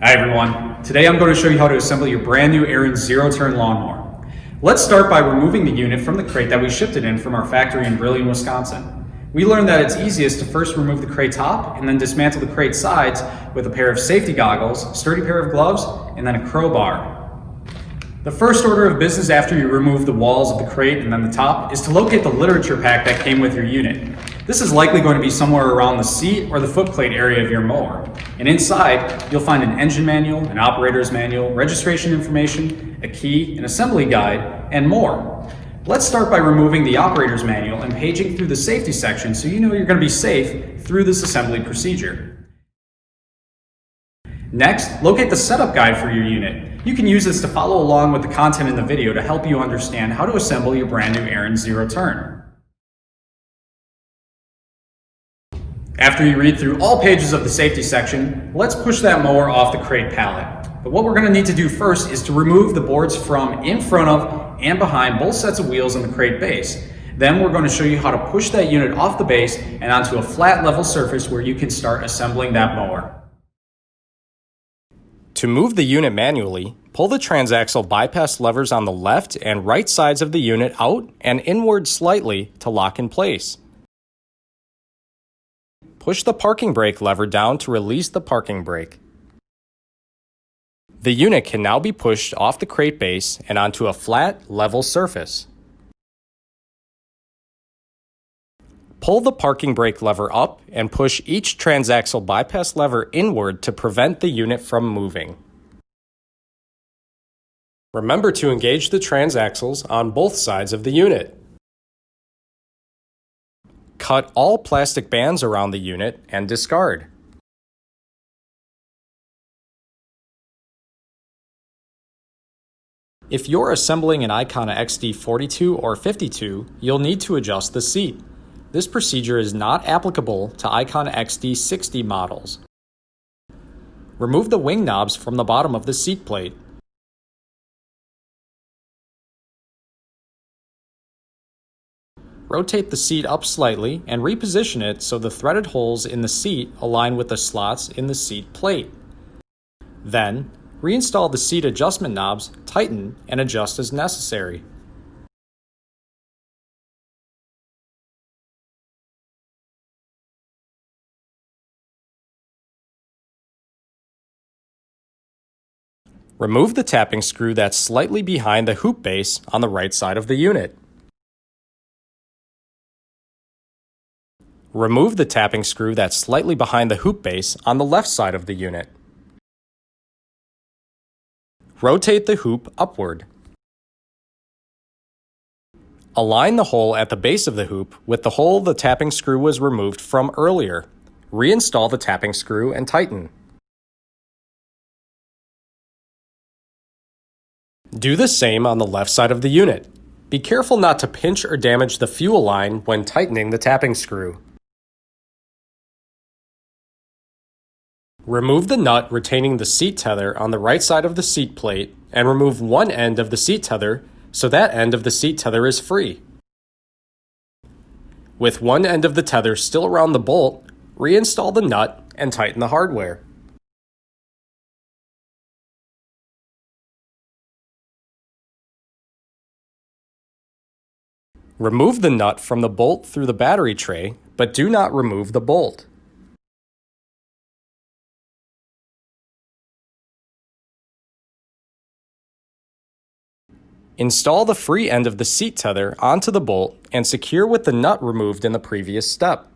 Hi everyone, today I'm going to show you how to assemble your brand new Ariens zero-turn lawnmower. Let's start by removing the unit from the crate that we shipped it in from our factory in Brillion, Wisconsin. We learned that it's easiest to first remove the crate top and then dismantle the crate sides with a pair of safety goggles, a sturdy pair of gloves, and then a crowbar. The first order of business after you remove the walls of the crate and then the top is to locate the literature pack that came with your unit. This is likely going to be somewhere around the seat or the footplate area of your mower. And inside, you'll find an engine manual, an operator's manual, registration information, a key, an assembly guide, and more. Let's start by removing the operator's manual and paging through the safety section so you know you're going to be safe through this assembly procedure. Next, locate the setup guide for your unit. You can use this to follow along with the content in the video to help you understand how to assemble your brand new Ariens zero-turn. After you read through all pages of the safety section, let's push that mower off the crate pallet. But what we're going to need to do first is to remove the boards from in front of and behind both sets of wheels on the crate base. Then we're going to show you how to push that unit off the base and onto a flat level surface where you can start assembling that mower. To move the unit manually, pull the transaxle bypass levers on the left and right sides of the unit out and inward slightly to lock in place. Push the parking brake lever down to release the parking brake. The unit can now be pushed off the crate base and onto a flat, level surface. Pull the parking brake lever up and push each transaxle bypass lever inward to prevent the unit from moving. Remember to engage the transaxles on both sides of the unit. Cut all plastic bands around the unit and discard. If you're assembling an IKON XD 42 or 52, you'll need to adjust the seat. This procedure is not applicable to IKON XD 60 models. Remove the wing knobs from the bottom of the seat plate. Rotate the seat up slightly and reposition it so the threaded holes in the seat align with the slots in the seat plate. Then, reinstall the seat adjustment knobs, tighten, and adjust as necessary. Remove the tapping screw that's slightly behind the hoop base on the right side of the unit. Remove the tapping screw that's slightly behind the hoop base on the left side of the unit. Rotate the hoop upward. Align the hole at the base of the hoop with the hole the tapping screw was removed from earlier. Reinstall the tapping screw and tighten. Do the same on the left side of the unit. Be careful not to pinch or damage the fuel line when tightening the tapping screw. Remove the nut retaining the seat tether on the right side of the seat plate and remove one end of the seat tether so that end of the seat tether is free. With one end of the tether still around the bolt, reinstall the nut and tighten the hardware. Remove the nut from the bolt through the battery tray, but do not remove the bolt. Install the free end of the seat tether onto the bolt and secure with the nut removed in the previous step.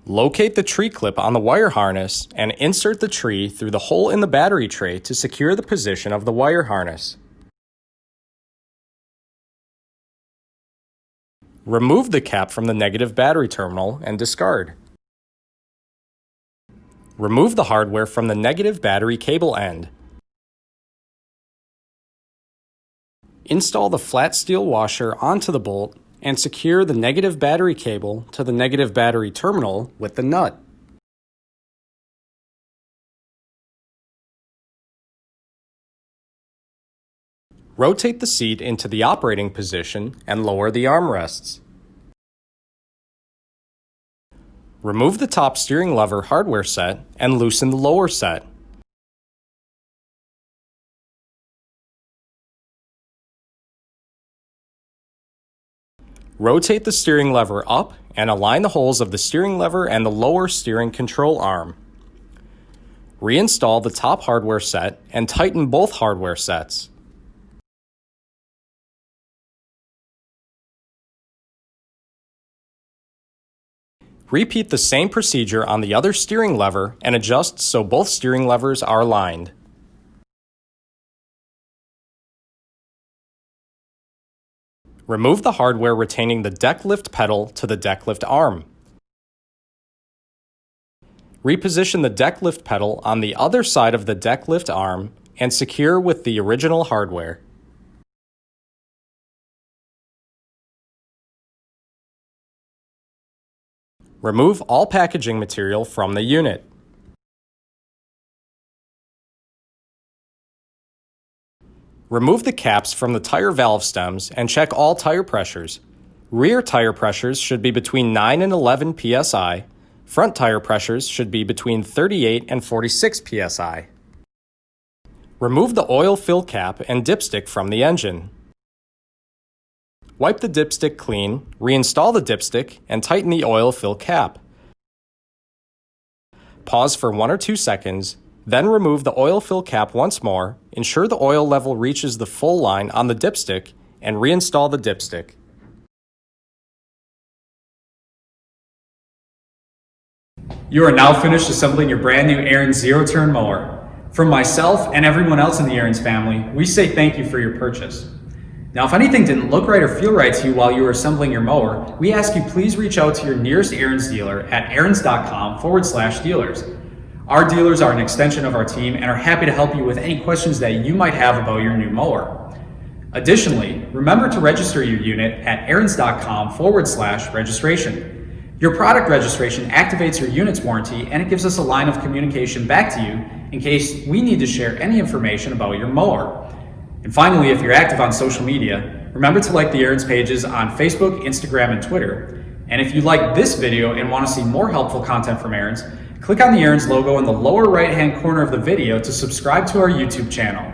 Locate the tree clip on the wire harness and insert the tree through the hole in the battery tray to secure the position of the wire harness. Remove the cap from the negative battery terminal and discard. Remove the hardware from the negative battery cable end. Install the flat steel washer onto the bolt and secure the negative battery cable to the negative battery terminal with the nut. Rotate the seat into the operating position and lower the armrests. Remove the top steering lever hardware set and loosen the lower set. Rotate the steering lever up and align the holes of the steering lever and the lower steering control arm. Reinstall the top hardware set and tighten both hardware sets. Repeat the same procedure on the other steering lever and adjust so both steering levers are aligned. Remove the hardware retaining the deck lift pedal to the deck lift arm. Reposition the deck lift pedal on the other side of the deck lift arm and secure with the original hardware. Remove all packaging material from the unit. Remove the caps from the tire valve stems and check all tire pressures. Rear tire pressures should be between 9 and 11 psi. Front tire pressures should be between 38 and 46 psi. Remove the oil fill cap and dipstick from the engine. Wipe the dipstick clean, reinstall the dipstick, and tighten the oil fill cap. Pause for 1 or 2 seconds, then remove the oil fill cap once more, ensure the oil level reaches the full line on the dipstick, and reinstall the dipstick. You are now finished assembling your brand new Ariens zero-turn mower. From myself and everyone else in the Ariens family, we say thank you for your purchase. Now, if anything didn't look right or feel right to you while you were assembling your mower, we ask you please reach out to your nearest Ariens dealer at ariens.com/dealers. Our dealers are an extension of our team and are happy to help you with any questions that you might have about your new mower. Additionally, remember to register your unit at ariens.com/registration. Your product registration activates your unit's warranty and it gives us a line of communication back to you in case we need to share any information about your mower. And finally, if you're active on social media, remember to like the Ariens pages on Facebook, Instagram, and Twitter. And if you like this video and want to see more helpful content from Ariens, click on the Ariens logo in the lower right-hand corner of the video to subscribe to our YouTube channel.